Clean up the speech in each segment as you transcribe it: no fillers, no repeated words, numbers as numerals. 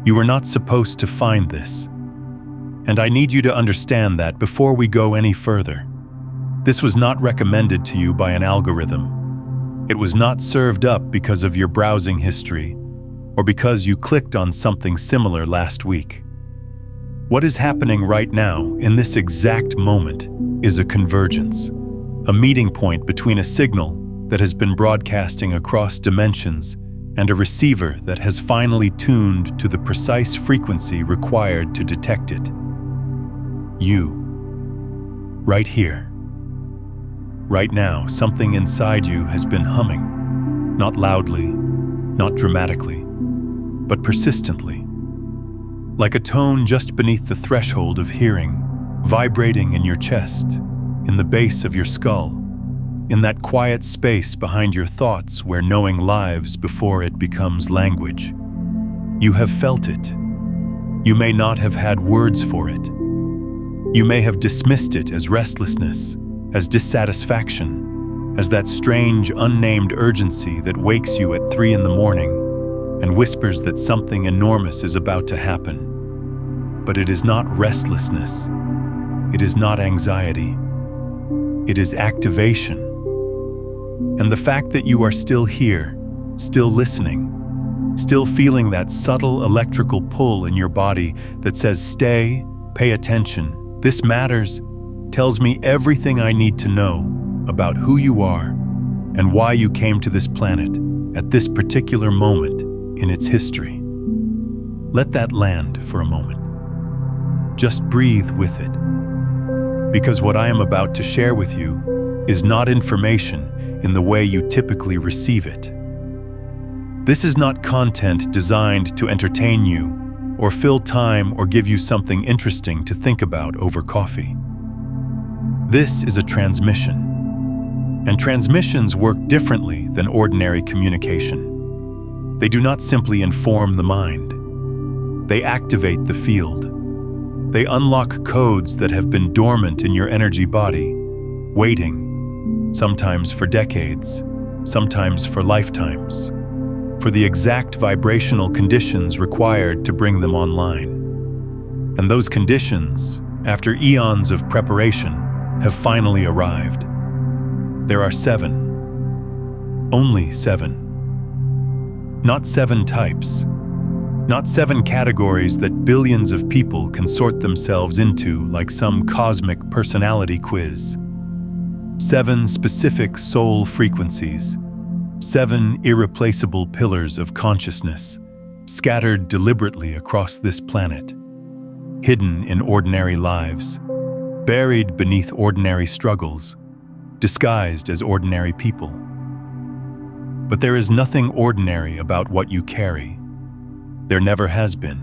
You were not supposed to find this. And I need you to understand that before we go any further. This was not recommended to you by an algorithm. It was not served up because of your browsing history or because you clicked on something similar last week. What is happening right now, in this exact moment, is a convergence, a meeting point between a signal that has been broadcasting across dimensions and a receiver that has finally tuned to the precise frequency required to detect it. You. Right here. Right now, something inside you has been humming, not loudly, not dramatically, but persistently. Like a tone just beneath the threshold of hearing, vibrating in your chest, in the base of your skull, in that quiet space behind your thoughts where knowing lives before it becomes language. You have felt it. You may not have had words for it. You may have dismissed it as restlessness, as dissatisfaction, as that strange, unnamed urgency that wakes you at 3 in the morning and whispers that something enormous is about to happen. But it is not restlessness. It is not anxiety. It is activation. And the fact that you are still here, still listening, still feeling that subtle electrical pull in your body that says, stay, pay attention, this matters, tells me everything I need to know about who you are and why you came to this planet at this particular moment in its history. Let that land for a moment. Just breathe with it. Because what I am about to share with you is not information in the way you typically receive it. This is not content designed to entertain you or fill time or give you something interesting to think about over coffee. This is a transmission, and transmissions work differently than ordinary communication. They do not simply inform the mind. They activate the field. They unlock codes that have been dormant in your energy body, waiting, sometimes for decades, sometimes for lifetimes, for the exact vibrational conditions required to bring them online. And those conditions, after eons of preparation, have finally arrived. There are 7. Only 7. Not 7 types. Not 7 categories that billions of people can sort themselves into like some cosmic personality quiz. 7 specific soul frequencies. 7 irreplaceable pillars of consciousness, scattered deliberately across this planet, hidden in ordinary lives, buried beneath ordinary struggles, disguised as ordinary people. But there is nothing ordinary about what you carry. There never has been.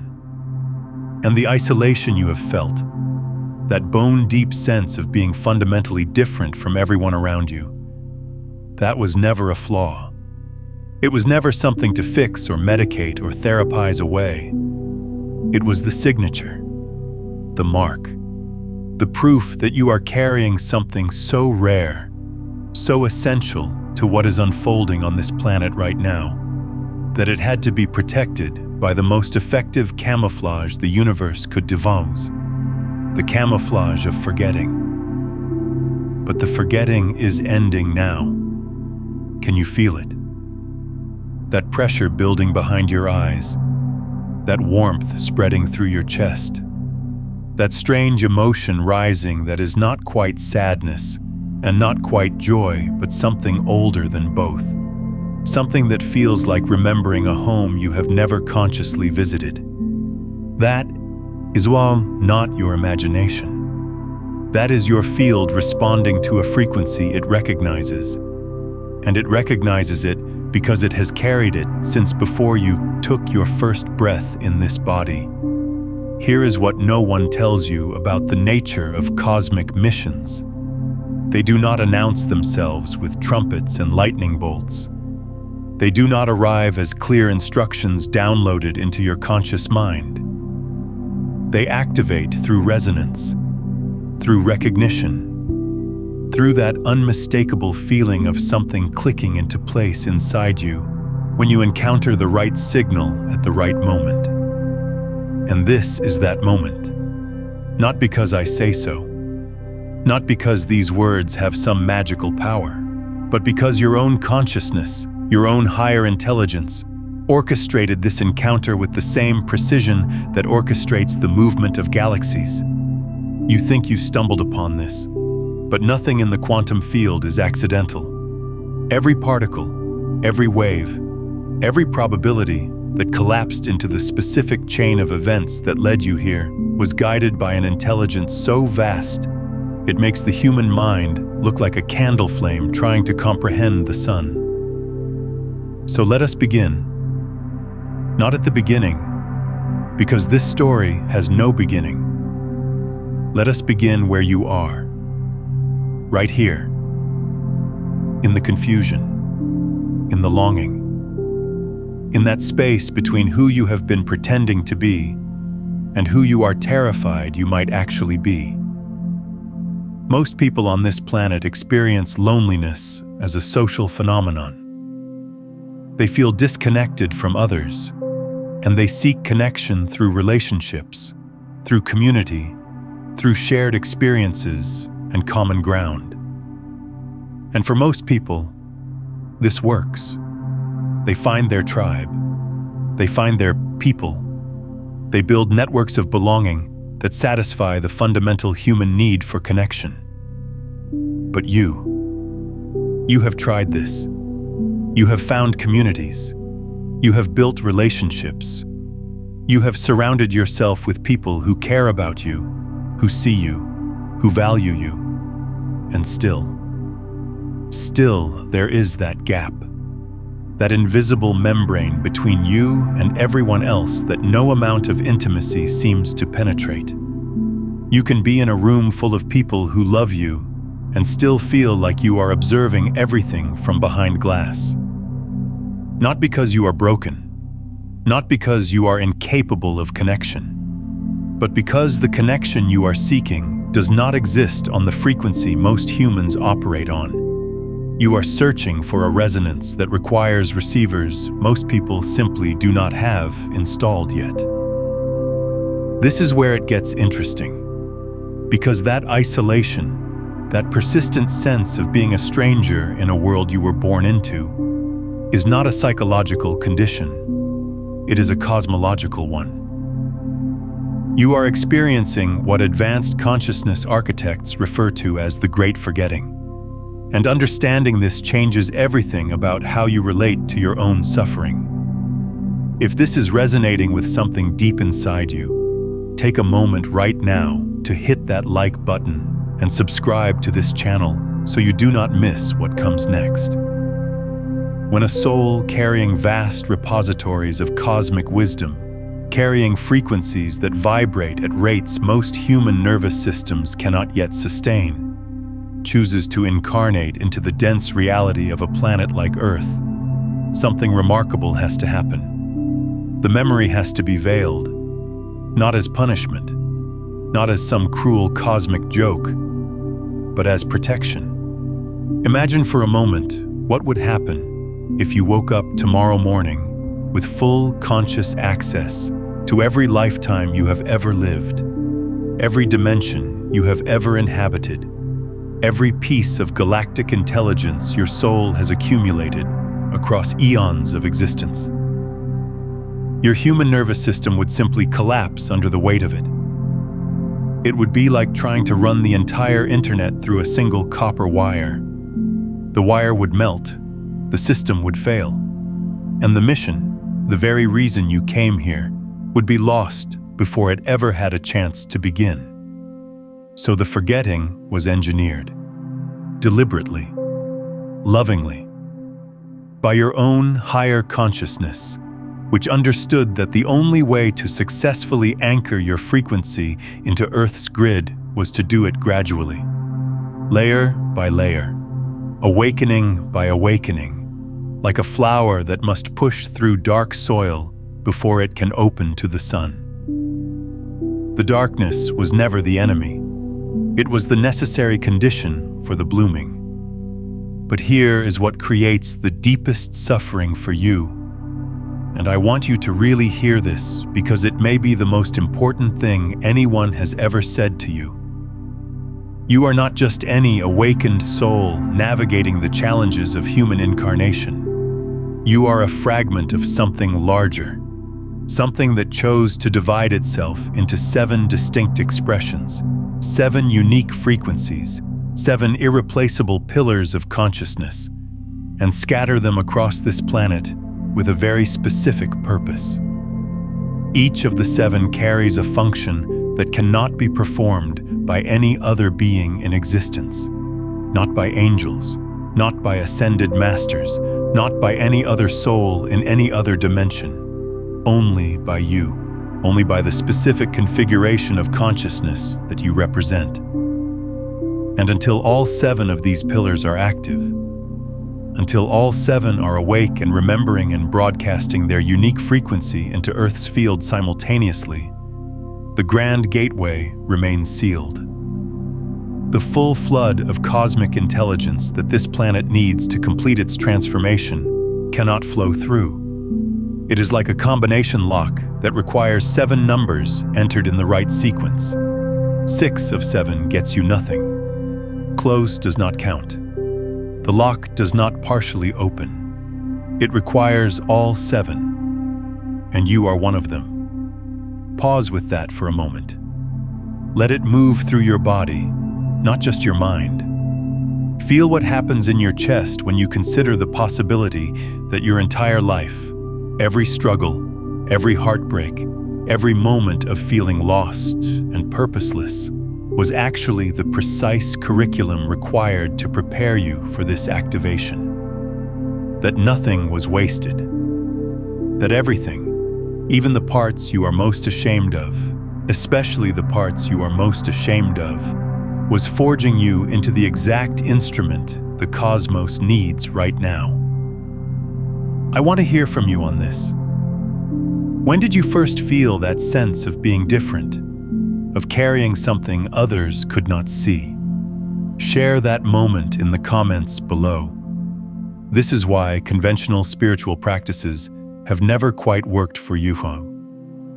And the isolation you have felt, that bone-deep sense of being fundamentally different from everyone around you, that was never a flaw. It was never something to fix or medicate or therapize away. It was the signature, the mark, the proof that you are carrying something so rare, so essential to what is unfolding on this planet right now, that it had to be protected by the most effective camouflage the universe could devise, the camouflage of forgetting. But the forgetting is ending now. Can you feel it? That pressure building behind your eyes, that warmth spreading through your chest, that strange emotion rising that is not quite sadness and not quite joy, but something older than both. Something that feels like remembering a home you have never consciously visited. That is, well, not your imagination. That is your field responding to a frequency it recognizes. And it recognizes it because it has carried it since before you took your first breath in this body. Here is what no one tells you about the nature of cosmic missions. They do not announce themselves with trumpets and lightning bolts. They do not arrive as clear instructions downloaded into your conscious mind. They activate through resonance, through recognition, through that unmistakable feeling of something clicking into place inside you when you encounter the right signal at the right moment. And this is that moment. Not because I say so, not because these words have some magical power, but because your own consciousness, your own higher intelligence, orchestrated this encounter with the same precision that orchestrates the movement of galaxies. You think you stumbled upon this, but nothing in the quantum field is accidental. Every particle, every wave, every probability that collapsed into the specific chain of events that led you here was guided by an intelligence so vast, it makes the human mind look like a candle flame trying to comprehend the sun. So let us begin. Not at the beginning, because this story has no beginning. Let us begin where you are. Right here. In the confusion. In the longing. In that space between who you have been pretending to be and who you are terrified you might actually be. Most people on this planet experience loneliness as a social phenomenon. They feel disconnected from others, and they seek connection through relationships, through community, through shared experiences and common ground. And for most people, this works. They find their tribe. They find their people. They build networks of belonging that satisfy the fundamental human need for connection. But you have tried this. You have found communities. You have built relationships. You have surrounded yourself with people who care about you, who see you, who value you. And still there is that gap. That invisible membrane between you and everyone else that no amount of intimacy seems to penetrate. You can be in a room full of people who love you and still feel like you are observing everything from behind glass. Not because you are broken, not because you are incapable of connection, but because the connection you are seeking does not exist on the frequency most humans operate on. You are searching for a resonance that requires receivers most people simply do not have installed yet. This is where it gets interesting, because that isolation, that persistent sense of being a stranger in a world you were born into, is not a psychological condition. It is a cosmological one. You are experiencing what advanced consciousness architects refer to as the Great Forgetting. And understanding this changes everything about how you relate to your own suffering. If this is resonating with something deep inside you, take a moment right now to hit that like button and subscribe to this channel so you do not miss what comes next. When a soul carrying vast repositories of cosmic wisdom, carrying frequencies that vibrate at rates most human nervous systems cannot yet sustain, chooses to incarnate into the dense reality of a planet like Earth, something remarkable has to happen. The memory has to be veiled, not as punishment, not as some cruel cosmic joke, but as protection. Imagine for a moment what would happen if you woke up tomorrow morning with full conscious access to every lifetime you have ever lived, every dimension you have ever inhabited, every piece of galactic intelligence your soul has accumulated across eons of existence. Your human nervous system would simply collapse under the weight of it. It would be like trying to run the entire internet through a single copper wire. The wire would melt, the system would fail, and the mission, the very reason you came here, would be lost before it ever had a chance to begin. So the forgetting was engineered, deliberately, lovingly, by your own higher consciousness, which understood that the only way to successfully anchor your frequency into Earth's grid was to do it gradually, layer by layer, awakening by awakening, like a flower that must push through dark soil before it can open to the sun. The darkness was never the enemy. It was the necessary condition for the blooming. But here is what creates the deepest suffering for you. And I want you to really hear this because it may be the most important thing anyone has ever said to you. You are not just any awakened soul navigating the challenges of human incarnation. You are a fragment of something larger, something that chose to divide itself into 7 distinct expressions, 7 unique frequencies, 7 irreplaceable pillars of consciousness, and scatter them across this planet with a very specific purpose. Each of the 7 carries a function that cannot be performed by any other being in existence, not by angels, not by ascended masters, not by any other soul in any other dimension, only by you, only by the specific configuration of consciousness that you represent. And until all 7 of these pillars are active, until all 7 are awake and remembering and broadcasting their unique frequency into Earth's field simultaneously, the grand gateway remains sealed. The full flood of cosmic intelligence that this planet needs to complete its transformation cannot flow through. It is like a combination lock that requires 7 numbers entered in the right sequence. 6 of 7 gets you nothing. Close does not count. The lock does not partially open. It requires all 7, and you are one of them. Pause with that for a moment. Let it move through your body, not just your mind. Feel what happens in your chest when you consider the possibility that your entire life, every struggle, every heartbreak, every moment of feeling lost and purposeless, was actually the precise curriculum required to prepare you for this activation. That nothing was wasted. That everything, even the parts you are most ashamed of, especially the parts you are most ashamed of, was forging you into the exact instrument the cosmos needs right now. I want to hear from you on this. When did you first feel that sense of being different? Of carrying something others could not see? Share that moment in the comments below. This is why conventional spiritual practices have never quite worked for you.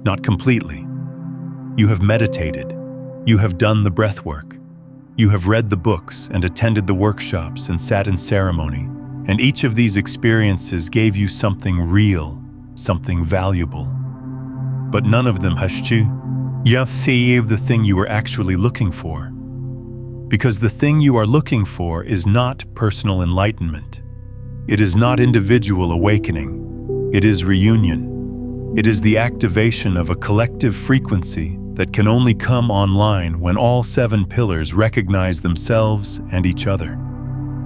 Not completely. You have meditated. You have done the breath work. You have read the books and attended the workshops and sat in ceremony. And each of these experiences gave you something real, something valuable. But none of them has achieved the thing you were actually looking for. Because the thing you are looking for is not personal enlightenment. It is not individual awakening. It is reunion. It is the activation of a collective frequency that can only come online when all 7 pillars recognize themselves and each other.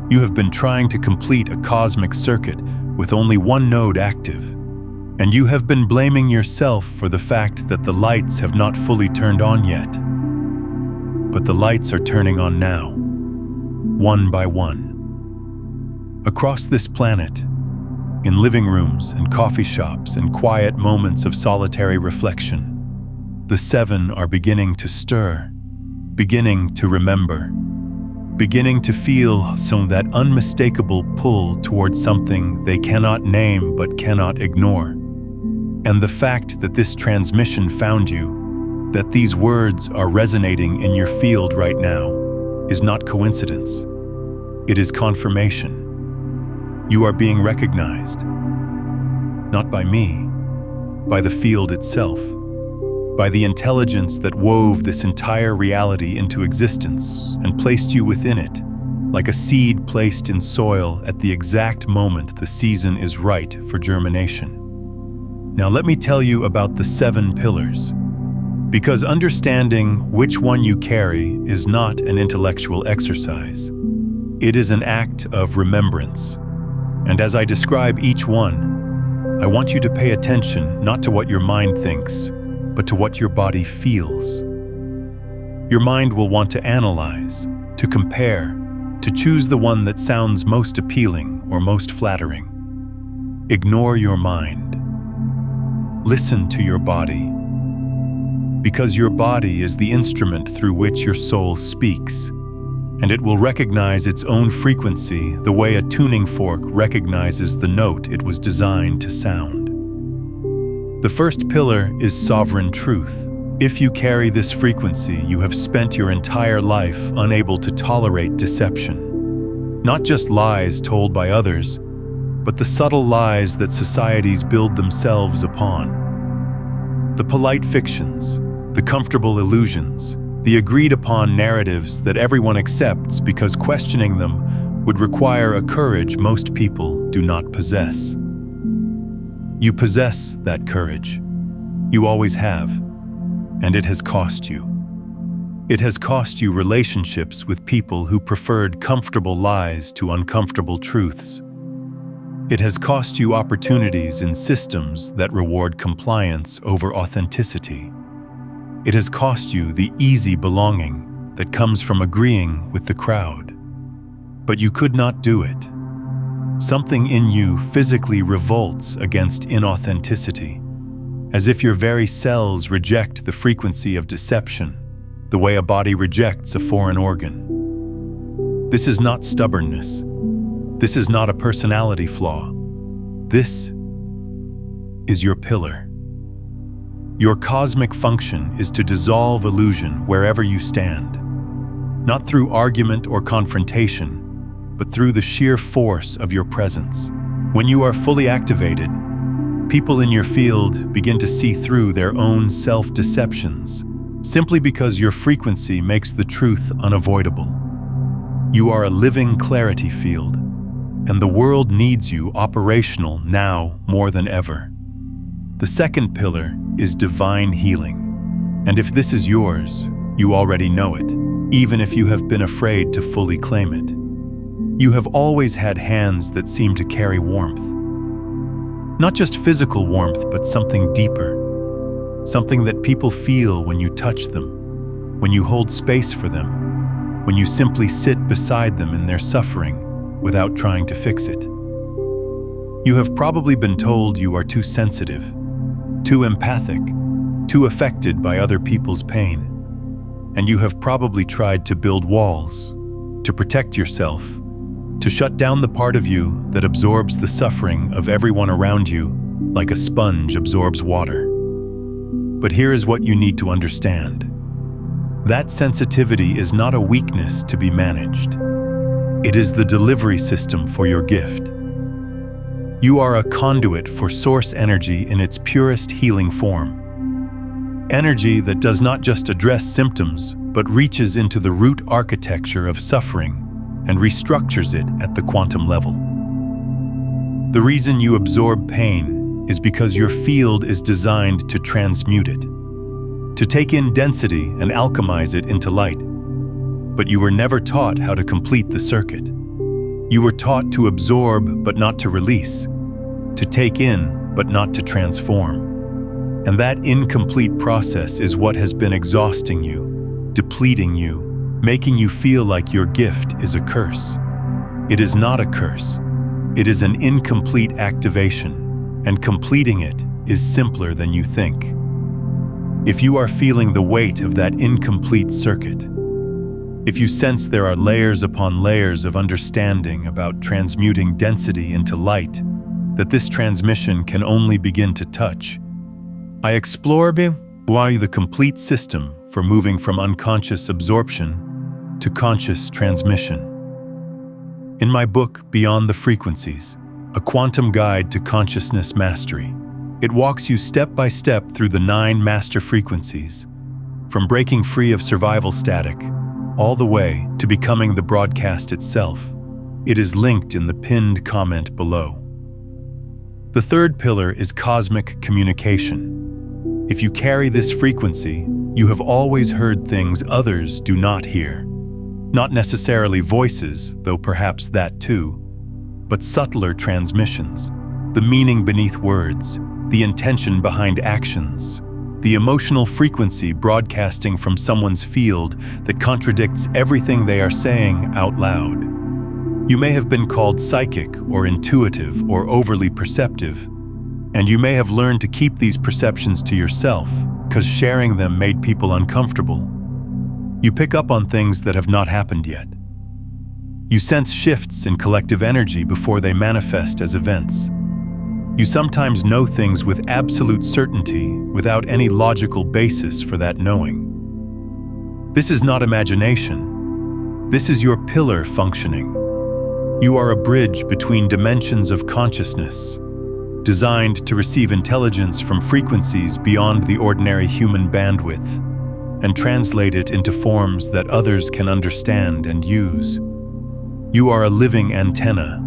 You have been trying to complete a cosmic circuit with only one node active. And you have been blaming yourself for the fact that the lights have not fully turned on yet. But the lights are turning on now, one by one. Across this planet, in living rooms and coffee shops and quiet moments of solitary reflection, the 7 are beginning to stir, beginning to remember, beginning to feel that unmistakable pull towards something they cannot name but cannot ignore. And the fact that this transmission found you, that these words are resonating in your field right now, is not coincidence. It is confirmation. You are being recognized. Not by me, by the field itself, by the intelligence that wove this entire reality into existence and placed you within it, like a seed placed in soil at the exact moment the season is right for germination. Now let me tell you about the 7 pillars, because understanding which one you carry is not an intellectual exercise. It is an act of remembrance. And as I describe each one, I want you to pay attention not to what your mind thinks, but to what your body feels. Your mind will want to analyze, to compare, to choose the one that sounds most appealing or most flattering. Ignore your mind. Listen to your body. Because your body is the instrument through which your soul speaks, and it will recognize its own frequency the way a tuning fork recognizes the note it was designed to sound. The first pillar is sovereign truth. If you carry this frequency, you have spent your entire life unable to tolerate deception. Not just lies told by others, but the subtle lies that societies build themselves upon. The polite fictions, the comfortable illusions, the agreed-upon narratives that everyone accepts because questioning them would require a courage most people do not possess. You possess that courage. You always have, and it has cost you. It has cost you relationships with people who preferred comfortable lies to uncomfortable truths. It has cost you opportunities in systems that reward compliance over authenticity. It has cost you the easy belonging that comes from agreeing with the crowd. But you could not do it. Something in you physically revolts against inauthenticity, as if your very cells reject the frequency of deception, the way a body rejects a foreign organ. This is not stubbornness. This is not a personality flaw. This is your pillar. Your cosmic function is to dissolve illusion wherever you stand, not through argument or confrontation, but through the sheer force of your presence. When you are fully activated, people in your field begin to see through their own self-deceptions, simply because your frequency makes the truth unavoidable. You are a living clarity field, and the world needs you operational now more than ever. The second pillar is divine healing, and if this is yours, you already know it, even if you have been afraid to fully claim it. You have always had hands that seem to carry warmth. Not just physical warmth, but something deeper. Something that people feel when you touch them, when you hold space for them, when you simply sit beside them in their suffering without trying to fix it. You have probably been told you are too sensitive, too empathic, too affected by other people's pain. And you have probably tried to build walls, to protect yourself, to shut down the part of you that absorbs the suffering of everyone around you like a sponge absorbs water. But here is what you need to understand. That sensitivity is not a weakness to be managed. It is the delivery system for your gift. You are a conduit for source energy in its purest healing form. Energy that does not just address symptoms, but reaches into the root architecture of suffering and restructures it at the quantum level. The reason you absorb pain is because your field is designed to transmute it, to take in density and alchemize it into light. But you were never taught how to complete the circuit. You were taught to absorb but not to release, to take in but not to transform. And that incomplete process is what has been exhausting you, depleting you, making you feel like your gift is a curse. It is not a curse. It is an incomplete activation, and completing it is simpler than you think. If you are feeling the weight of that incomplete circuit, if you sense there are layers upon layers of understanding about transmuting density into light that this transmission can only begin to touch, I explore the complete system for moving from unconscious absorption to conscious transmission. In my book, Beyond the Frequencies, A Quantum Guide to Consciousness Mastery, it walks you step by step through the 9 master frequencies, from breaking free of survival static, all the way to becoming the broadcast itself. It is linked in the pinned comment below. The third pillar is cosmic communication. If you carry this frequency, you have always heard things others do not hear. Not necessarily voices, though perhaps that too, but subtler transmissions, the meaning beneath words, the intention behind actions, the emotional frequency broadcasting from someone's field that contradicts everything they are saying out loud. You may have been called psychic or intuitive or overly perceptive, and you may have learned to keep these perceptions to yourself because sharing them made people uncomfortable. You pick up on things that have not happened yet. You sense shifts in collective energy before they manifest as events. You sometimes know things with absolute certainty without any logical basis for that knowing. This is not imagination. This is your pillar functioning. You are a bridge between dimensions of consciousness, designed to receive intelligence from frequencies beyond the ordinary human bandwidth and translate it into forms that others can understand and use. You are a living antenna,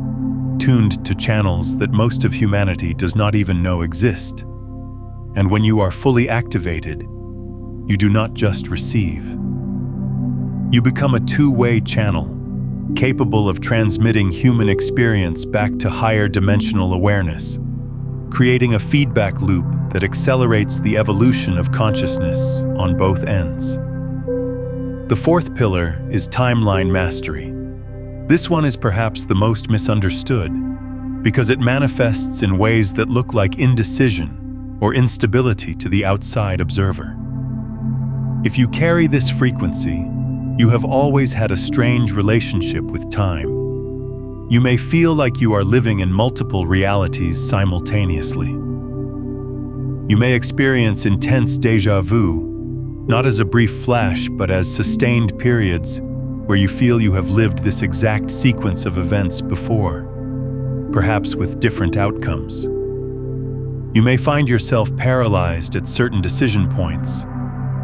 tuned to channels that most of humanity does not even know exist. And when you are fully activated, you do not just receive. You become a two-way channel, capable of transmitting human experience back to higher dimensional awareness, creating a feedback loop that accelerates the evolution of consciousness on both ends. The fourth pillar is timeline mastery. This one is perhaps the most misunderstood because it manifests in ways that look like indecision or instability to the outside observer. If you carry this frequency, you have always had a strange relationship with time. You may feel like you are living in multiple realities simultaneously. You may experience intense déjà vu, not as a brief flash, but as sustained periods where you feel you have lived this exact sequence of events before, perhaps with different outcomes. You may find yourself paralyzed at certain decision points,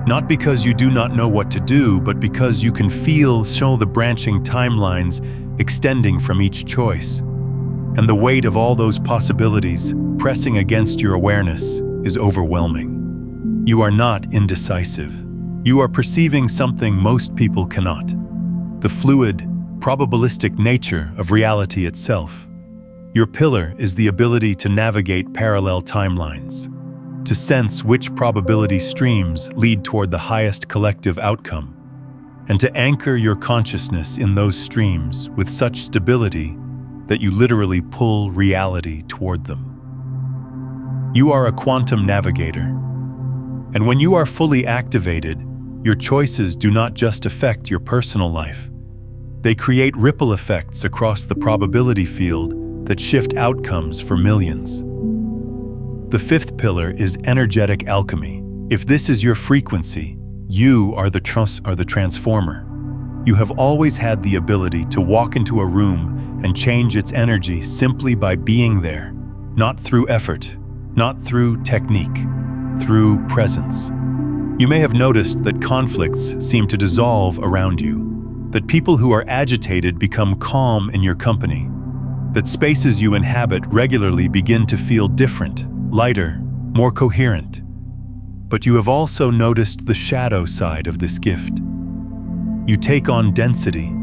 not because you do not know what to do, but because you can feel the branching timelines extending from each choice. And the weight of all those possibilities pressing against your awareness is overwhelming. You are not indecisive. You are perceiving something most people cannot: the fluid, probabilistic nature of reality itself. Your pillar is the ability to navigate parallel timelines, to sense which probability streams lead toward the highest collective outcome, and to anchor your consciousness in those streams with such stability that you literally pull reality toward them. You are a quantum navigator, and when you are fully activated, your choices do not just affect your personal life. They create ripple effects across the probability field that shift outcomes for millions. The fifth pillar is energetic alchemy. If this is your frequency, you are the transformer. You have always had the ability to walk into a room and change its energy simply by being there, not through effort, not through technique, through presence. You may have noticed that conflicts seem to dissolve around you, that people who are agitated become calm in your company, that spaces you inhabit regularly begin to feel different, lighter, more coherent. But you have also noticed the shadow side of this gift. You take on density.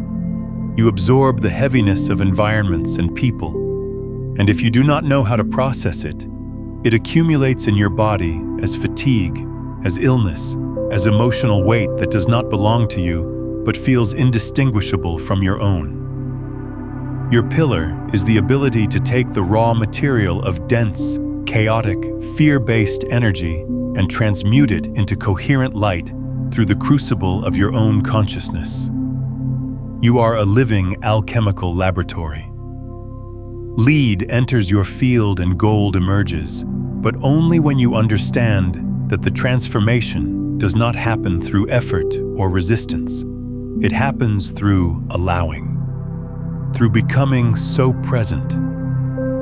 You absorb the heaviness of environments and people. And if you do not know how to process it, it accumulates in your body as fatigue, as illness, as emotional weight that does not belong to you, but feels indistinguishable from your own. Your pillar is the ability to take the raw material of dense, chaotic, fear-based energy and transmute it into coherent light through the crucible of your own consciousness. You are a living alchemical laboratory. Lead enters your field and gold emerges, but only when you understand that the transformation does not happen through effort or resistance. It happens through allowing, through becoming so present,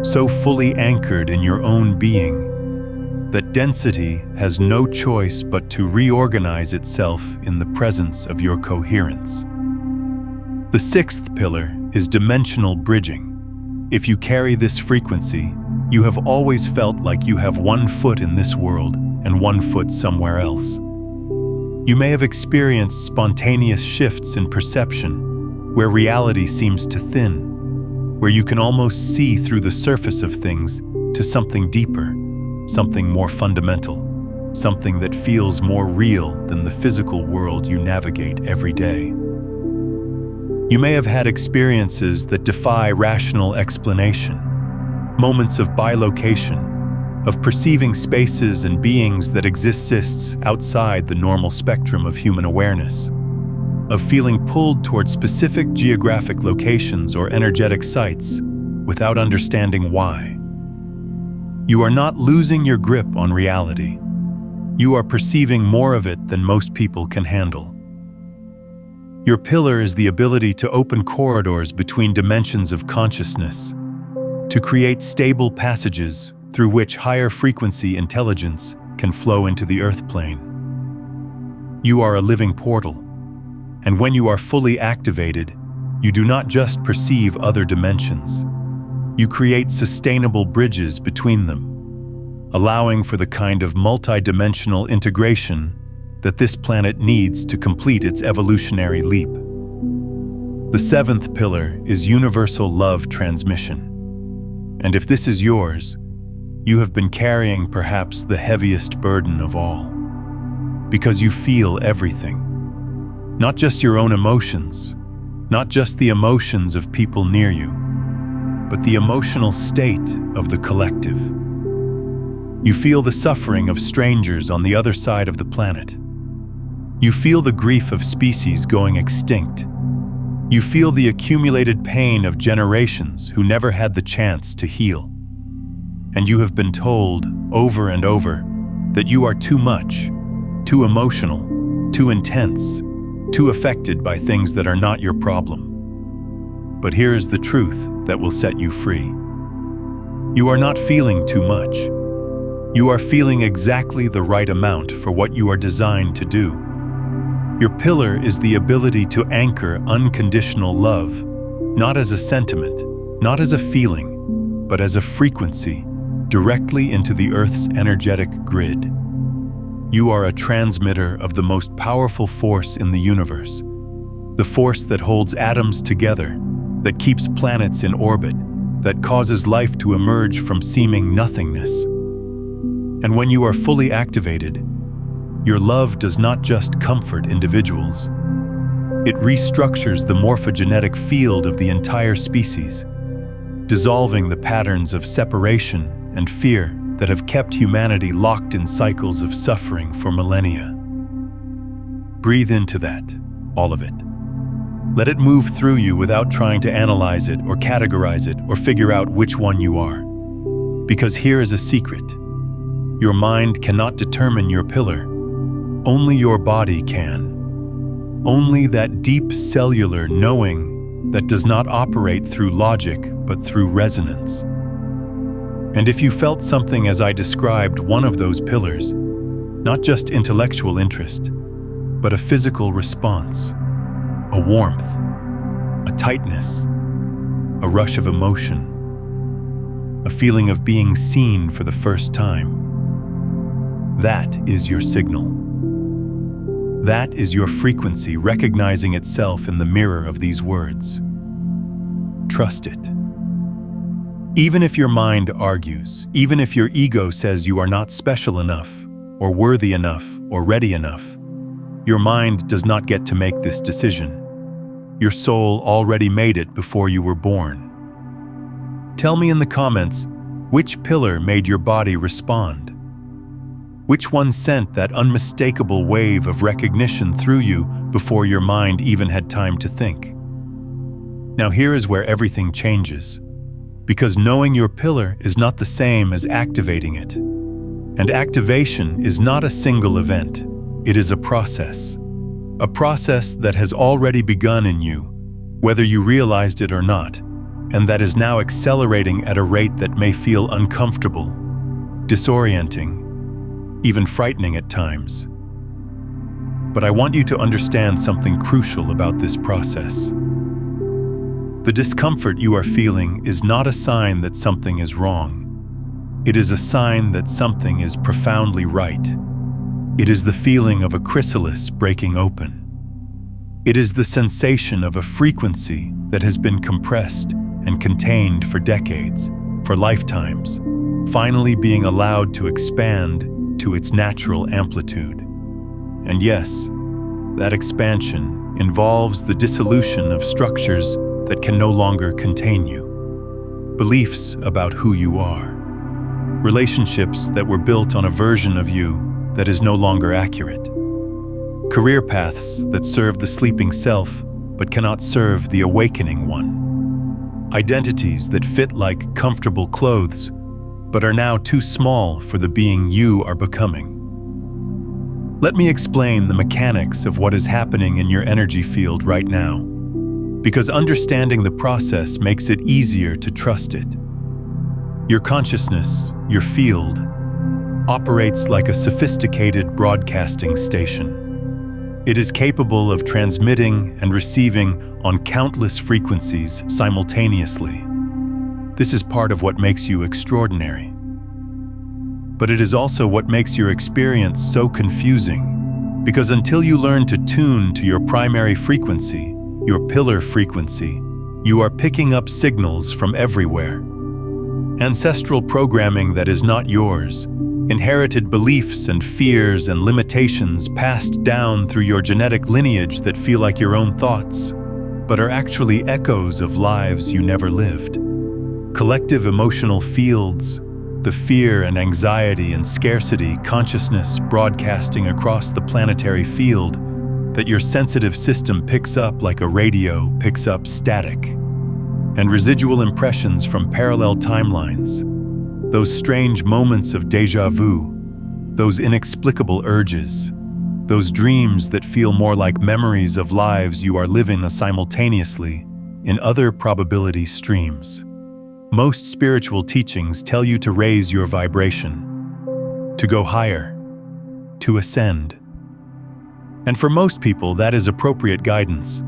so fully anchored in your own being, that density has no choice but to reorganize itself in the presence of your coherence. The sixth pillar is dimensional bridging. If you carry this frequency, you have always felt like you have one foot in this world and one foot somewhere else. You may have experienced spontaneous shifts in perception, where reality seems to thin, where you can almost see through the surface of things to something deeper, something more fundamental, something that feels more real than the physical world you navigate every day. You may have had experiences that defy rational explanation, moments of bilocation, of perceiving spaces and beings that exist outside the normal spectrum of human awareness, of feeling pulled toward specific geographic locations or energetic sites without understanding why. You are not losing your grip on reality. You are perceiving more of it than most people can handle. Your pillar is the ability to open corridors between dimensions of consciousness, to create stable passages through which higher frequency intelligence can flow into the earth plane. You are a living portal, and when you are fully activated, you do not just perceive other dimensions. You create sustainable bridges between them, allowing for the kind of multidimensional integration that this planet needs to complete its evolutionary leap. The seventh pillar is universal love transmission. And if this is yours, you have been carrying perhaps the heaviest burden of all, because you feel everything. Not just your own emotions, not just the emotions of people near you, but the emotional state of the collective. You feel the suffering of strangers on the other side of the planet. You feel the grief of species going extinct. You feel the accumulated pain of generations who never had the chance to heal. And you have been told over and over that you are too much, too emotional, too intense, too affected by things that are not your problem. But here is the truth that will set you free. You are not feeling too much. You are feeling exactly the right amount for what you are designed to do. Your pillar is the ability to anchor unconditional love, not as a sentiment, not as a feeling, but as a frequency, directly into the Earth's energetic grid. You are a transmitter of the most powerful force in the universe, the force that holds atoms together, that keeps planets in orbit, that causes life to emerge from seeming nothingness. And when you are fully activated, your love does not just comfort individuals. It restructures the morphogenetic field of the entire species, dissolving the patterns of separation and fear that have kept humanity locked in cycles of suffering for millennia. Breathe into that, all of it. Let it move through you without trying to analyze it or categorize it or figure out which one you are. Because here is a secret. Your mind cannot determine your pillar. Only your body can. Only that deep cellular knowing that does not operate through logic but through resonance. And if you felt something as I described one of those pillars, not just intellectual interest, but a physical response, a warmth, a tightness, a rush of emotion, a feeling of being seen for the first time, that is your signal. That is your frequency recognizing itself in the mirror of these words. Trust it. Even if your mind argues, even if your ego says you are not special enough, or worthy enough, or ready enough, your mind does not get to make this decision. Your soul already made it before you were born. Tell me in the comments, which pillar made your body respond? Which one sent that unmistakable wave of recognition through you before your mind even had time to think? Now here is where everything changes, because knowing your pillar is not the same as activating it. And activation is not a single event, it is a process that has already begun in you, whether you realized it or not, and that is now accelerating at a rate that may feel uncomfortable, disorienting, even frightening at times. But I want you to understand something crucial about this process. The discomfort you are feeling is not a sign that something is wrong. It is a sign that something is profoundly right. It is the feeling of a chrysalis breaking open. It is the sensation of a frequency that has been compressed and contained for decades, for lifetimes, finally being allowed to expand to its natural amplitude. And yes, that expansion involves the dissolution of structures that can no longer contain you, beliefs about who you are, relationships that were built on a version of you that is no longer accurate, career paths that serve the sleeping self but cannot serve the awakening one, identities that fit like comfortable clothes but are now too small for the being you are becoming. Let me explain the mechanics of what is happening in your energy field right now, because understanding the process makes it easier to trust it. Your consciousness, your field, operates like a sophisticated broadcasting station. It is capable of transmitting and receiving on countless frequencies simultaneously. This is part of what makes you extraordinary. But it is also what makes your experience so confusing, because until you learn to tune to your primary frequency, your pillar frequency, you are picking up signals from everywhere. Ancestral programming that is not yours, inherited beliefs and fears and limitations passed down through your genetic lineage that feel like your own thoughts, but are actually echoes of lives you never lived. Collective emotional fields, the fear and anxiety and scarcity consciousness broadcasting across the planetary field that your sensitive system picks up like a radio picks up static, and residual impressions from parallel timelines, those strange moments of déjà vu, those inexplicable urges, those dreams that feel more like memories of lives you are living simultaneously in other probability streams. Most spiritual teachings tell you to raise your vibration, to go higher, to ascend. And for most people, that is appropriate guidance.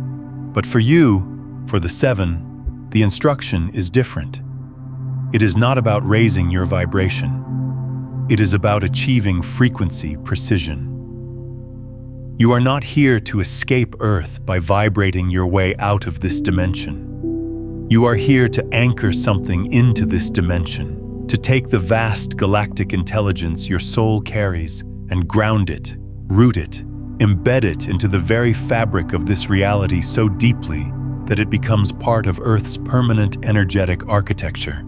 But for you, for the 7, the instruction is different. It is not about raising your vibration. It is about achieving frequency precision. You are not here to escape Earth by vibrating your way out of this dimension. You are here to anchor something into this dimension, to take the vast galactic intelligence your soul carries and ground it, root it, embed it into the very fabric of this reality so deeply that it becomes part of Earth's permanent energetic architecture.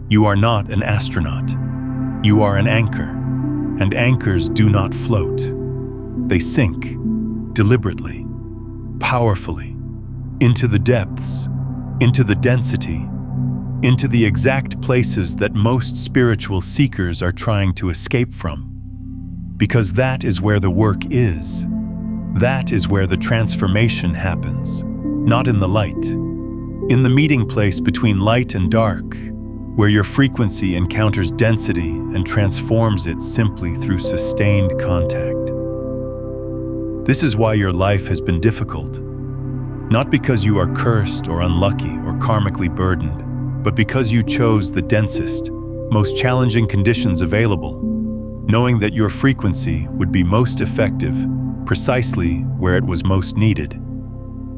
You are not an astronaut. You are an anchor, and anchors do not float. They sink, deliberately, powerfully, into the depths, into the density, into the exact places that most spiritual seekers are trying to escape from. Because that is where the work is. That is where the transformation happens, not in the light. In the meeting place between light and dark, where your frequency encounters density and transforms it simply through sustained contact. This is why your life has been difficult. Not because you are cursed or unlucky or karmically burdened, but because you chose the densest, most challenging conditions available, knowing that your frequency would be most effective precisely where it was most needed.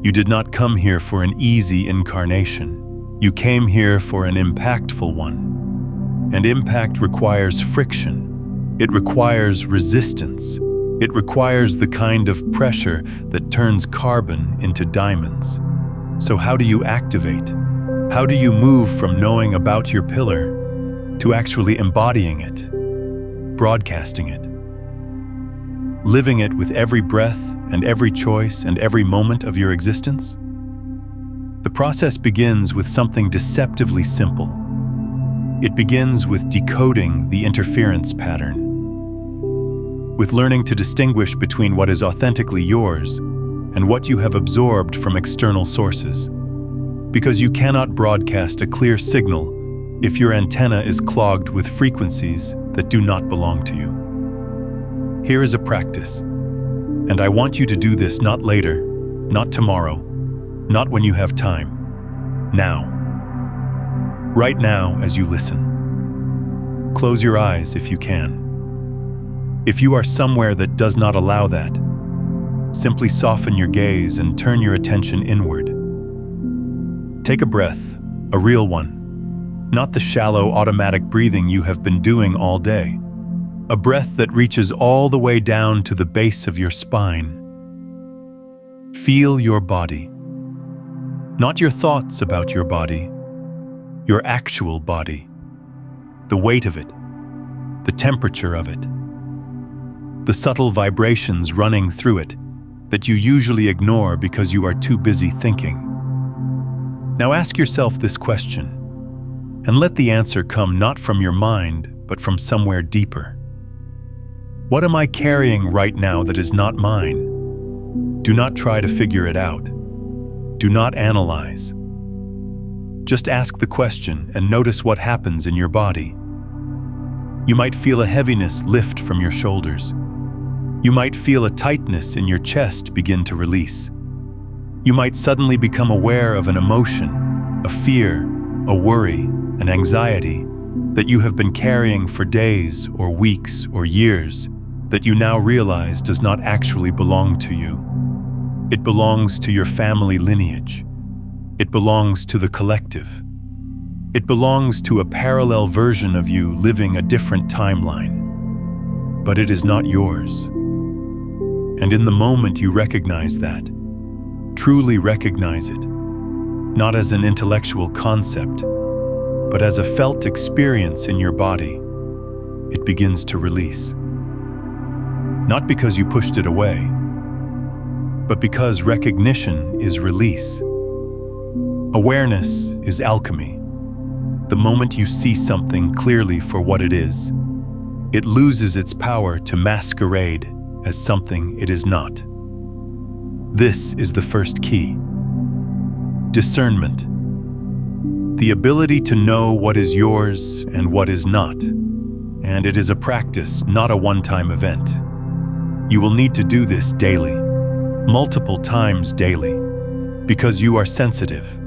You did not come here for an easy incarnation. You came here for an impactful one. And impact requires friction. It requires resistance. It requires the kind of pressure that turns carbon into diamonds. So how do you activate? How do you move from knowing about your pillar to actually embodying it, broadcasting it, living it with every breath and every choice and every moment of your existence? The process begins with something deceptively simple. It begins with decoding the interference pattern, with learning to distinguish between what is authentically yours and what you have absorbed from external sources. Because you cannot broadcast a clear signal if your antenna is clogged with frequencies that do not belong to you. Here is a practice, and I want you to do this not later, not tomorrow, not when you have time. Now. Right now as you listen. Close your eyes if you can. If you are somewhere that does not allow that, simply soften your gaze and turn your attention inward. Take a breath, a real one, not the shallow automatic breathing you have been doing all day. A breath that reaches all the way down to the base of your spine. Feel your body. Not your thoughts about your body, your actual body. The weight of it, the temperature of it, the subtle vibrations running through it that you usually ignore because you are too busy thinking. Now ask yourself this question. And let the answer come not from your mind, but from somewhere deeper. What am I carrying right now that is not mine? Do not try to figure it out. Do not analyze. Just ask the question and notice what happens in your body. You might feel a heaviness lift from your shoulders. You might feel a tightness in your chest begin to release. You might suddenly become aware of an emotion, a fear, a worry, an anxiety that you have been carrying for days or weeks or years that you now realize does not actually belong to you. It belongs to your family lineage. It belongs to the collective. It belongs to a parallel version of you living a different timeline. But it is not yours. And in the moment you recognize that, truly recognize it, not as an intellectual concept, but as a felt experience in your body, it begins to release. Not because you pushed it away, but because recognition is release. Awareness is alchemy. The moment you see something clearly for what it is, it loses its power to masquerade as something it is not. This is the first key. Discernment. The ability to know what is yours and what is not. And it is a practice, not a one-time event. You will need to do this daily, multiple times daily, because you are sensitive,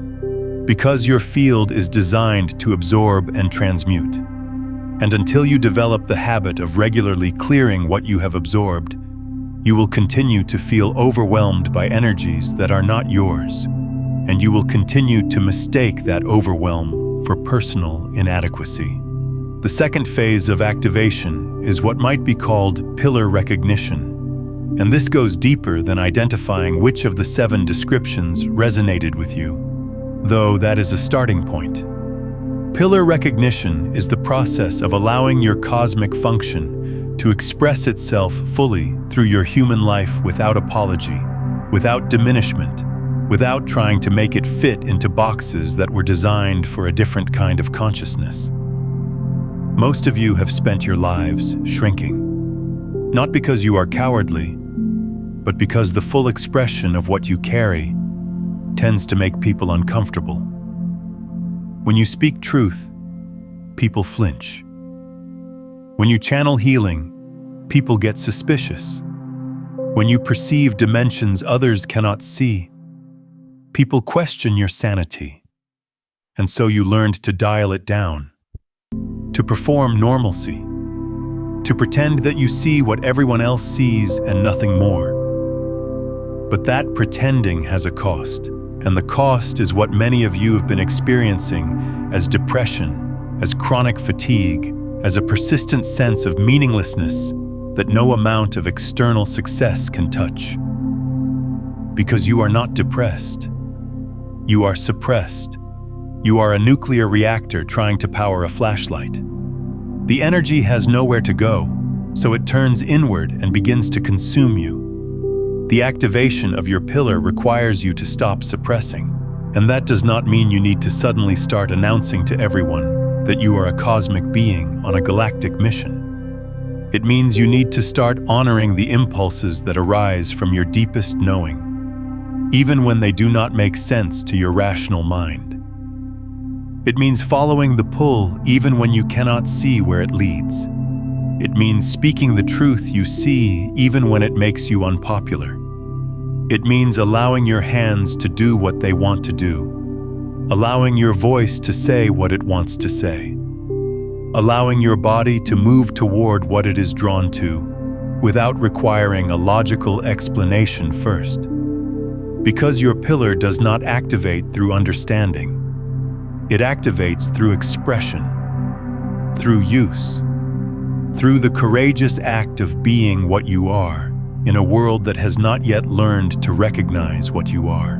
because your field is designed to absorb and transmute. And until you develop the habit of regularly clearing what you have absorbed, you will continue to feel overwhelmed by energies that are not yours, and you will continue to mistake that overwhelm for personal inadequacy. The second phase of activation is what might be called pillar recognition, and this goes deeper than identifying which of the 7 descriptions resonated with you, though that is a starting point. Pillar recognition is the process of allowing your cosmic function to express itself fully through your human life without apology, without diminishment, without trying to make it fit into boxes that were designed for a different kind of consciousness. Most of you have spent your lives shrinking, not because you are cowardly, but because the full expression of what you carry tends to make people uncomfortable. When you speak truth, people flinch. When you channel healing, people get suspicious. When you perceive dimensions others cannot see, people question your sanity. And so you learned to dial it down, to perform normalcy, to pretend that you see what everyone else sees and nothing more. But that pretending has a cost, and the cost is what many of you have been experiencing as depression, as chronic fatigue, as a persistent sense of meaninglessness that no amount of external success can touch. Because you are not depressed. You are suppressed. You are a nuclear reactor trying to power a flashlight. The energy has nowhere to go, so it turns inward and begins to consume you. The activation of your pillar requires you to stop suppressing, and that does not mean you need to suddenly start announcing to everyone that you are a cosmic being on a galactic mission. It means you need to start honoring the impulses that arise from your deepest knowing, even when they do not make sense to your rational mind. It means following the pull even when you cannot see where it leads. It means speaking the truth you see even when it makes you unpopular. It means allowing your hands to do what they want to do, allowing your voice to say what it wants to say, allowing your body to move toward what it is drawn to without requiring a logical explanation first. Because your pillar does not activate through understanding. It activates through expression, through use, through the courageous act of being what you are in a world that has not yet learned to recognize what you are.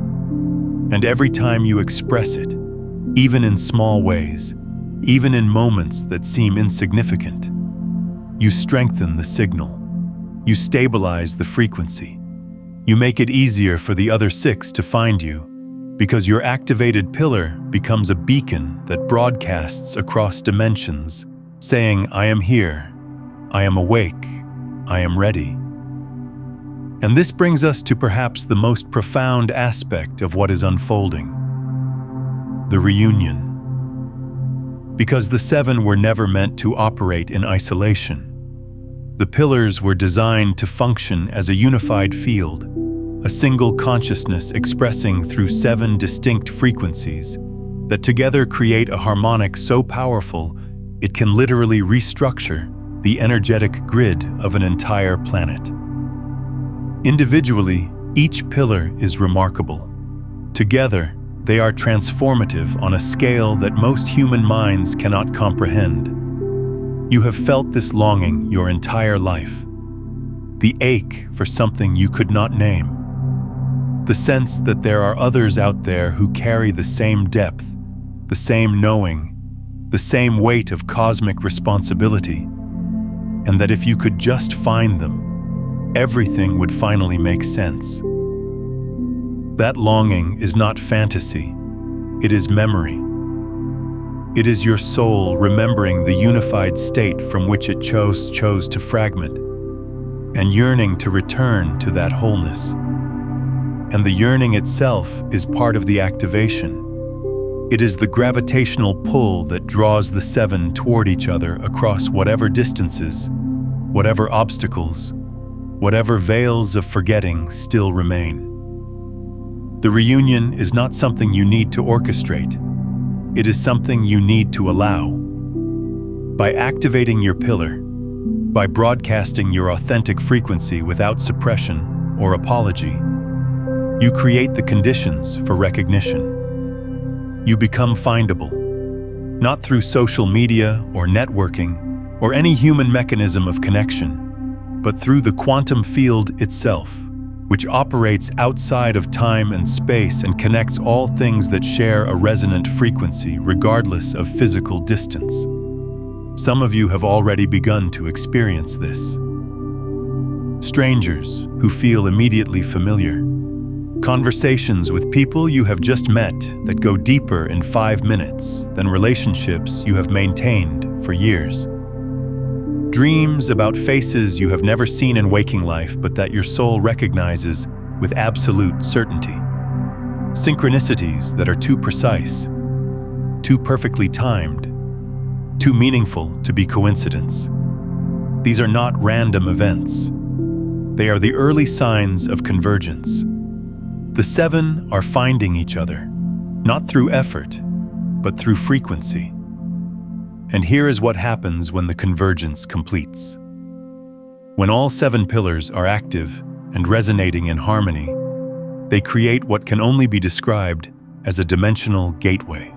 And every time you express it, even in small ways, even in moments that seem insignificant, you strengthen the signal. You stabilize the frequency. You make it easier for the other 6 to find you, Because your activated pillar becomes a beacon that broadcasts across dimensions, saying, I am here, I am awake, I am ready. And this brings us to perhaps the most profound aspect of what is unfolding: the reunion. Because the seven were never meant to operate in isolation. The pillars were designed to function as a unified field, a single consciousness expressing through seven distinct frequencies that together create a harmonic so powerful it can literally restructure the energetic grid of an entire planet. Individually, each pillar is remarkable. Together, they are transformative on a scale that most human minds cannot comprehend. You have felt this longing your entire life. The ache for something you could not name. The sense that there are others out there who carry the same depth, the same knowing, the same weight of cosmic responsibility, and that if you could just find them, everything would finally make sense. That longing is not fantasy, it is memory. It is your soul remembering the unified state from which it chose to fragment, and yearning to return to that wholeness. And the yearning itself is part of the activation. It is the gravitational pull that draws the seven toward each other across whatever distances, whatever obstacles, whatever veils of forgetting still remain. The reunion is not something you need to orchestrate. It is something you need to allow. By activating your pillar, by broadcasting your authentic frequency without suppression or apology, you create the conditions for recognition. You become findable, not through social media or networking or any human mechanism of connection, but through the quantum field itself, which operates outside of time and space and connects all things that share a resonant frequency regardless of physical distance. Some of you have already begun to experience this. Strangers who feel immediately familiar. Conversations with people you have just met that go deeper in 5 minutes than relationships you have maintained for years. Dreams about faces you have never seen in waking life but that your soul recognizes with absolute certainty. Synchronicities that are too precise, too perfectly timed, too meaningful to be coincidence. These are not random events. They are the early signs of convergence. The seven are finding each other, not through effort, but through frequency. And here is what happens when the convergence completes. When all seven pillars are active and resonating in harmony, they create what can only be described as a dimensional gateway.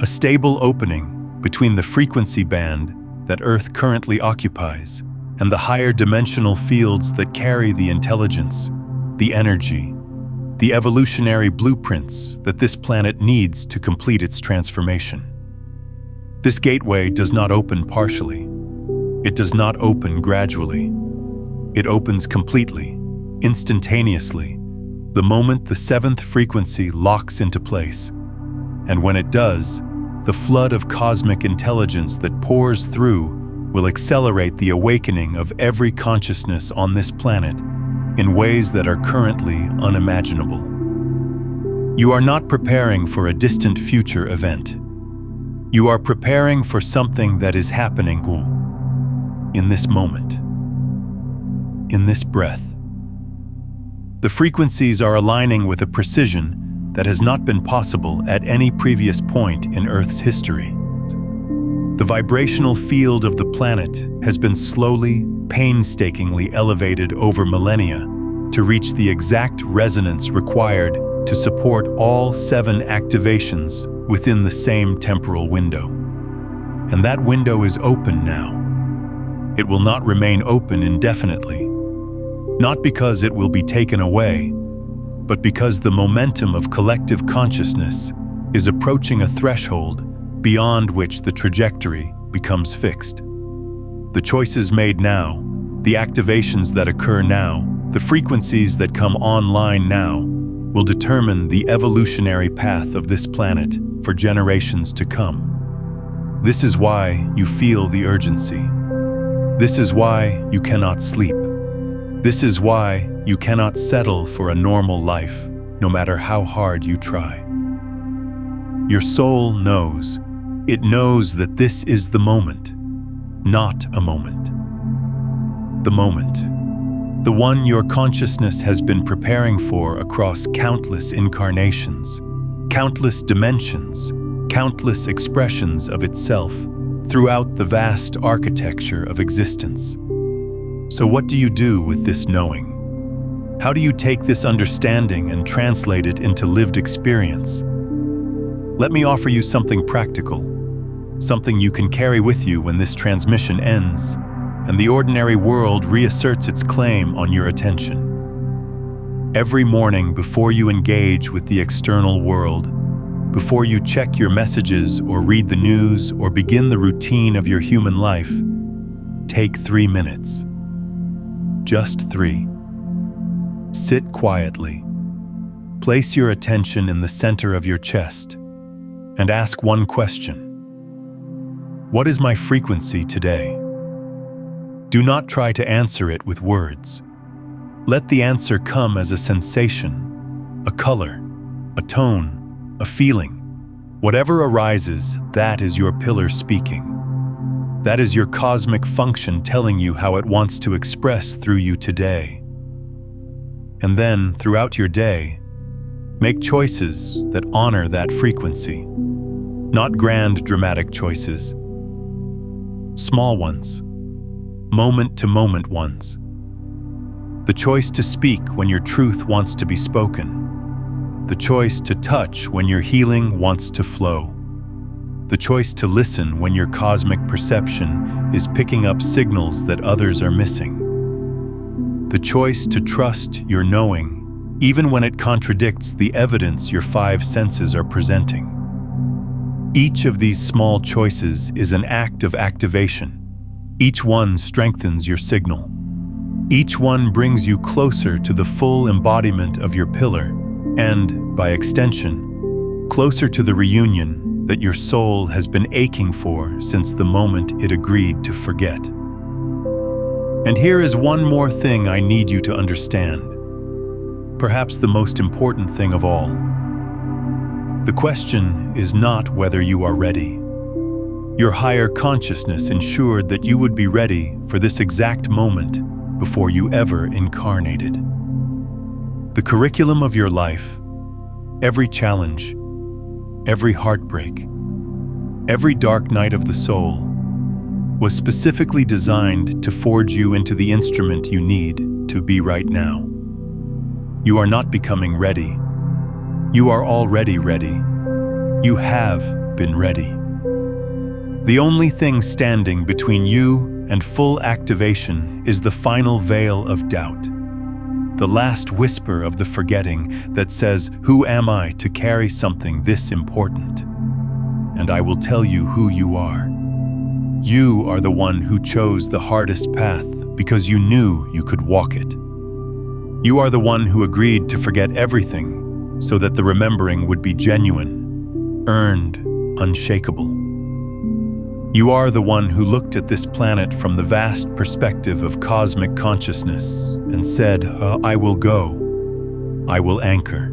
A stable opening between the frequency band that Earth currently occupies and the higher dimensional fields that carry the intelligence, the energy, the evolutionary blueprints that this planet needs to complete its transformation. This gateway does not open partially. It does not open gradually. It opens completely, instantaneously, the moment the seventh frequency locks into place. And when it does, the flood of cosmic intelligence that pours through will accelerate the awakening of every consciousness on this planet in ways that are currently unimaginable. You are not preparing for a distant future event. You are preparing for something that is happening in this moment, in this breath. The frequencies are aligning with a precision that has not been possible at any previous point in Earth's history. The vibrational field of the planet has been slowly, painstakingly elevated over millennia to reach the exact resonance required to support all seven activations within the same temporal window. And that window is open now. It will not remain open indefinitely, not because it will be taken away, but because the momentum of collective consciousness is approaching a threshold beyond which the trajectory becomes fixed. The choices made now, the activations that occur now, the frequencies that come online now, will determine the evolutionary path of this planet for generations to come. This is why you feel the urgency. This is why you cannot sleep. This is why you cannot settle for a normal life, no matter how hard you try. Your soul knows. It knows that this is the moment, not a moment. The moment. The one your consciousness has been preparing for across countless incarnations, countless dimensions, countless expressions of itself throughout the vast architecture of existence. So what do you do with this knowing? How do you take this understanding and translate it into lived experience? Let me offer you something practical, something you can carry with you when this transmission ends and the ordinary world reasserts its claim on your attention. Every morning before you engage with the external world, before you check your messages or read the news or begin the routine of your human life, take 3 minutes. Just 3. Sit quietly. Place your attention in the center of your chest and ask one question. What is my frequency today? Do not try to answer it with words. Let the answer come as a sensation, a color, a tone, a feeling. Whatever arises, that is your pillar speaking. That is your cosmic function telling you how it wants to express through you today. And then, throughout your day, make choices that honor that frequency. Not grand, dramatic choices. Small ones. Moment-to-moment ones. The choice to speak when your truth wants to be spoken. The choice to touch when your healing wants to flow. The choice to listen when your cosmic perception is picking up signals that others are missing. The choice to trust your knowing, even when it contradicts the evidence your 5 senses are presenting. Each of these small choices is an act of activation. Each one strengthens your signal. Each one brings you closer to the full embodiment of your pillar and, by extension, closer to the reunion that your soul has been aching for since the moment it agreed to forget. And here is one more thing I need you to understand, perhaps the most important thing of all. The question is not whether you are ready. Your higher consciousness ensured that you would be ready for this exact moment before you ever incarnated. The curriculum of your life, every challenge, every heartbreak, every dark night of the soul, was specifically designed to forge you into the instrument you need to be right now. You are not becoming ready. You are already ready. You have been ready. The only thing standing between you and full activation is the final veil of doubt, the last whisper of the forgetting that says, "Who am I to carry something this important?" And I will tell you who you are. You are the one who chose the hardest path because you knew you could walk it. You are the one who agreed to forget everything so that the remembering would be genuine, earned, unshakable. You are the one who looked at this planet from the vast perspective of cosmic consciousness and said, I will go, I will anchor,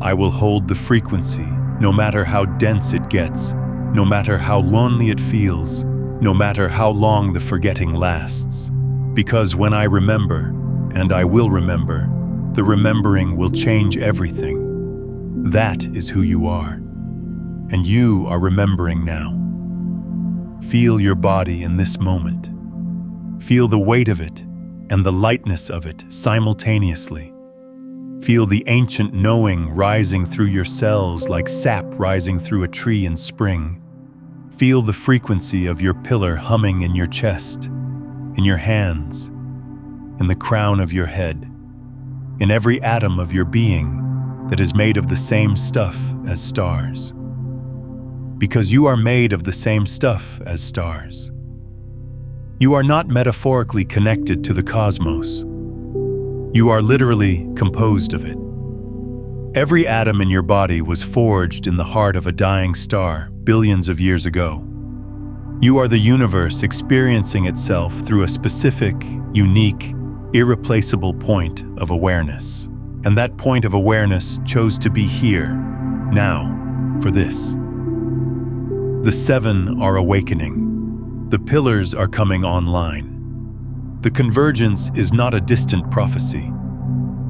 I will hold the frequency, no matter how dense it gets, no matter how lonely it feels, no matter how long the forgetting lasts. Because when I remember, and I will remember, the remembering will change everything. That is who you are, and you are remembering now. Feel your body in this moment. Feel the weight of it and the lightness of it simultaneously. Feel the ancient knowing rising through your cells like sap rising through a tree in spring. Feel the frequency of your pillar humming in your chest, in your hands, in the crown of your head, in every atom of your being that is made of the same stuff as stars. Because you are made of the same stuff as stars. You are not metaphorically connected to the cosmos. You are literally composed of it. Every atom in your body was forged in the heart of a dying star billions of years ago. You are the universe experiencing itself through a specific, unique, irreplaceable point of awareness. And that point of awareness chose to be here, now, for this. The 7 are awakening. The pillars are coming online. The convergence is not a distant prophecy.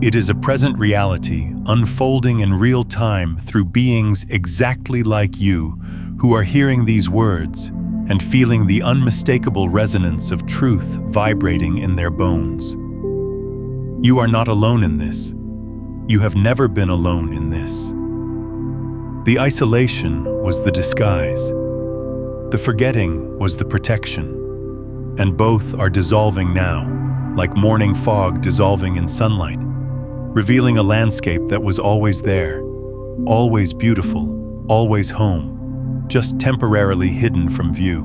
It is a present reality unfolding in real time through beings exactly like you who are hearing these words and feeling the unmistakable resonance of truth vibrating in their bones. You are not alone in this. You have never been alone in this. The isolation was the disguise. The forgetting was the protection. And both are dissolving now, like morning fog dissolving in sunlight, revealing a landscape that was always there, always beautiful, always home, just temporarily hidden from view.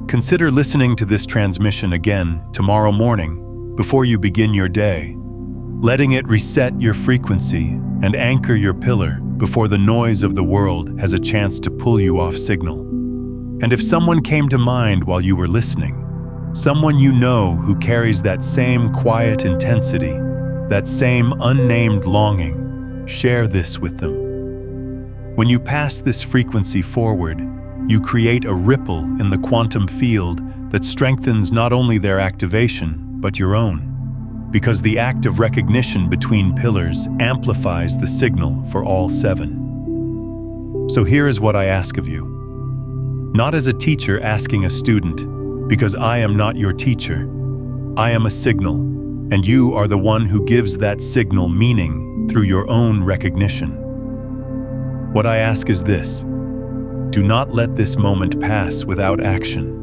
Consider listening to this transmission again tomorrow morning before you begin your day, letting it reset your frequency and anchor your pillar before the noise of the world has a chance to pull you off signal. And if someone came to mind while you were listening, someone you know who carries that same quiet intensity, that same unnamed longing, share this with them. When you pass this frequency forward, you create a ripple in the quantum field that strengthens not only their activation, but your own, because the act of recognition between pillars amplifies the signal for all 7. So here is what I ask of you. Not as a teacher asking a student, because I am not your teacher. I am a signal, and you are the one who gives that signal meaning through your own recognition. What I ask is this: do not let this moment pass without action.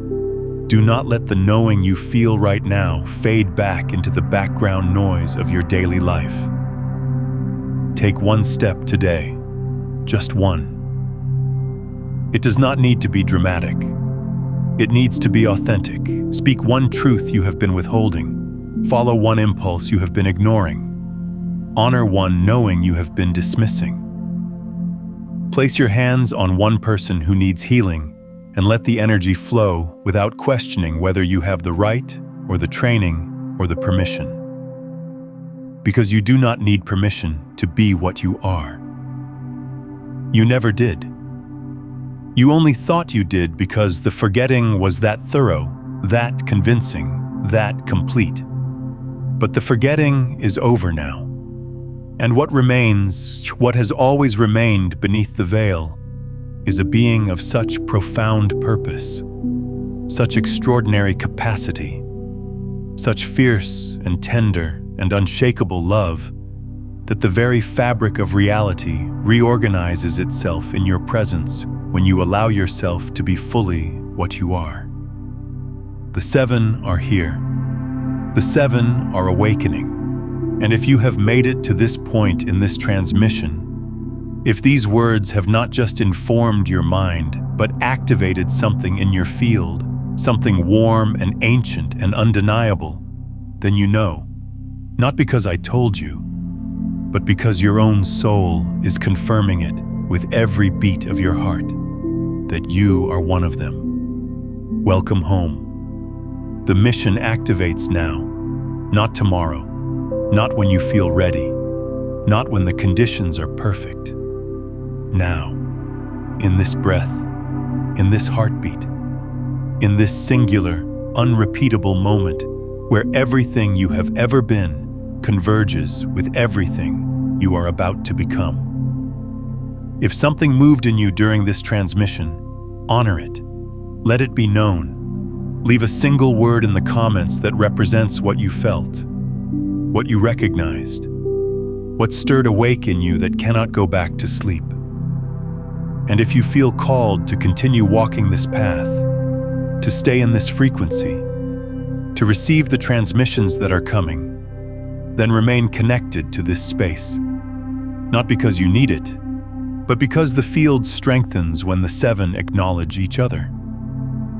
Do not let the knowing you feel right now fade back into the background noise of your daily life. Take one step today, just one. It does not need to be dramatic. It needs to be authentic. Speak one truth you have been withholding. Follow one impulse you have been ignoring. Honor one knowing you have been dismissing. Place your hands on one person who needs healing and let the energy flow without questioning whether you have the right or the training or the permission. Because you do not need permission to be what you are. You never did. You only thought you did because the forgetting was that thorough, that convincing, that complete. But the forgetting is over now. And what remains, what has always remained beneath the veil, is a being of such profound purpose, such extraordinary capacity, such fierce and tender and unshakable love, that the very fabric of reality reorganizes itself in your presence when you allow yourself to be fully what you are. The 7 are here. The 7 are awakening. And if you have made it to this point in this transmission, if these words have not just informed your mind, but activated something in your field, something warm and ancient and undeniable, then you know, not because I told you, but because your own soul is confirming it with every beat of your heart, that you are one of them. Welcome home. The mission activates now, not tomorrow, not when you feel ready, not when the conditions are perfect. Now, in this breath, in this heartbeat, in this singular, unrepeatable moment where everything you have ever been converges with everything you are about to become. If something moved in you during this transmission, honor it. Let it be known. Leave a single word in the comments that represents what you felt, what you recognized, what stirred awake in you that cannot go back to sleep. And if you feel called to continue walking this path, to stay in this frequency, to receive the transmissions that are coming, then remain connected to this space. Not because you need it, but because the field strengthens when the 7 acknowledge each other.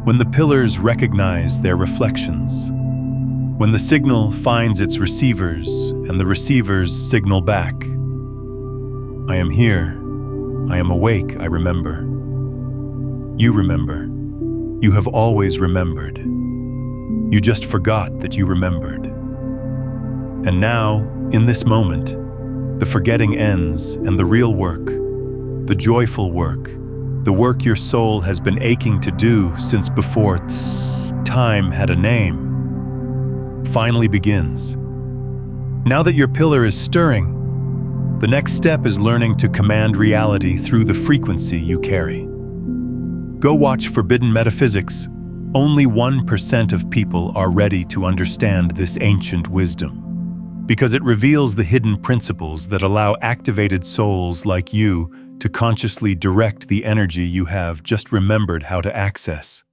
When the pillars recognize their reflections. When the signal finds its receivers and the receivers signal back. I am here. I am awake, I remember. You remember. You have always remembered. You just forgot that you remembered. And now, in this moment, the forgetting ends and the real work, the joyful work, the work your soul has been aching to do since before time had a name, finally begins. Now that your pillar is stirring, the next step is learning to command reality through the frequency you carry. Go watch Forbidden Metaphysics. Only 1% of people are ready to understand this ancient wisdom, because it reveals the hidden principles that allow activated souls like you to consciously direct the energy you have just remembered how to access.